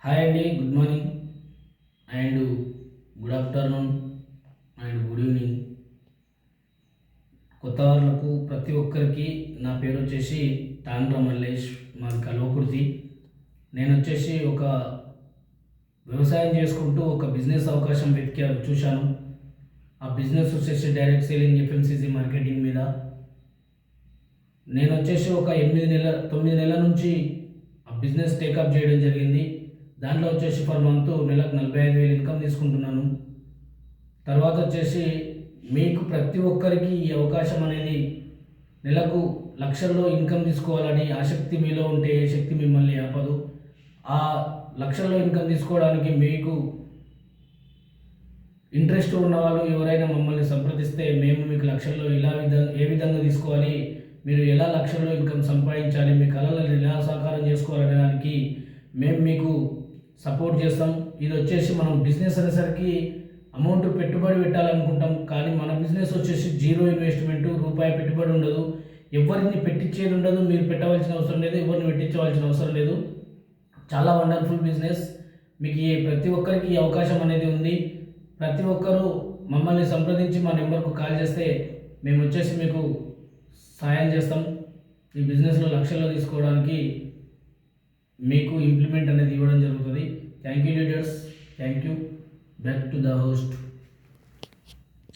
Hi అండి, good morning and good afternoon and good evening. కొత్త వాళ్ళకు ప్రతి ఒక్కరికి నా పేరు వచ్చేసి తాండ్ర మల్లేష్, మాది కల్వకుర్తి. నేను వచ్చేసి ఒక వ్యవసాయం చేసుకుంటూ ఒక బిజినెస్ అవకాశం చూశాను. ఆ బిజినెస్ వచ్చేసి డైరెక్ట్ సేలింగ్ ఎఫ్ఎంసీజీ మార్కెటింగ్ మీద. నేను వచ్చేసి ఒక 9 నెలల నుంచి ఆ బిజినెస్ టేకప్ చేయడం జరిగింది. దాంట్లో వచ్చేసి పర్ మంత్ నెలకు 45,000 ఇన్కమ్ తీసుకుంటున్నాను. తర్వాత వచ్చేసి మీకు ప్రతి ఒక్కరికి ఈ అవకాశం అనేది నెలకు లక్షల్లో ఇన్కమ్ తీసుకోవాలని ఆసక్తి మీలో ఉంటే ఏ శక్తి మిమ్మల్ని ఆపదు. ఆ లక్షల్లో ఇన్కమ్ తీసుకోవడానికి మీకు ఇంట్రెస్ట్ ఉన్న వాళ్ళు ఎవరైనా మమ్మల్ని సంప్రదిస్తే మేము మీకు లక్షల్లో ఏ విధంగా తీసుకోవాలి, మీరు ఎలా లక్షల్లో ఇన్కమ్ సంపాదించాలి, మీ కళలను ఎలా సాకారం చేసుకోవాలనే దానికి మేము మీకు సపోర్ట్ చేస్తాం. ఇది వచ్చేసి మనం బిజినెస్ అనేసరికి అమౌంట్ పెట్టుబడి పెట్టాలనుకుంటాం, కానీ మన బిజినెస్ వచ్చేసి జీరో ఇన్వెస్ట్మెంట్, రూపాయి పెట్టుబడి ఉండదు, ఎవరిని పెట్టించేది ఉండదు, మీరు పెట్టవలసిన అవసరం లేదు, ఎవరిని పెట్టించవలసిన అవసరం లేదు. చాలా వండర్ఫుల్ బిజినెస్. మీకు ప్రతి ఒక్కరికి ఈ అవకాశం అనేది ఉంది. ప్రతి ఒక్కరూ మమ్మల్ని సంప్రదించి మా నెంబర్కు కాల్ చేస్తే మేము వచ్చేసి మీకు సాయం చేస్తాం. ఈ బిజినెస్లో లక్షల్లో తీసుకోవడానికి మీకు ఇంప్లిమెంట్ అనేది ఇవ్వడం జరుగుతుంది. Thank you leaders, thank you. Back to the host.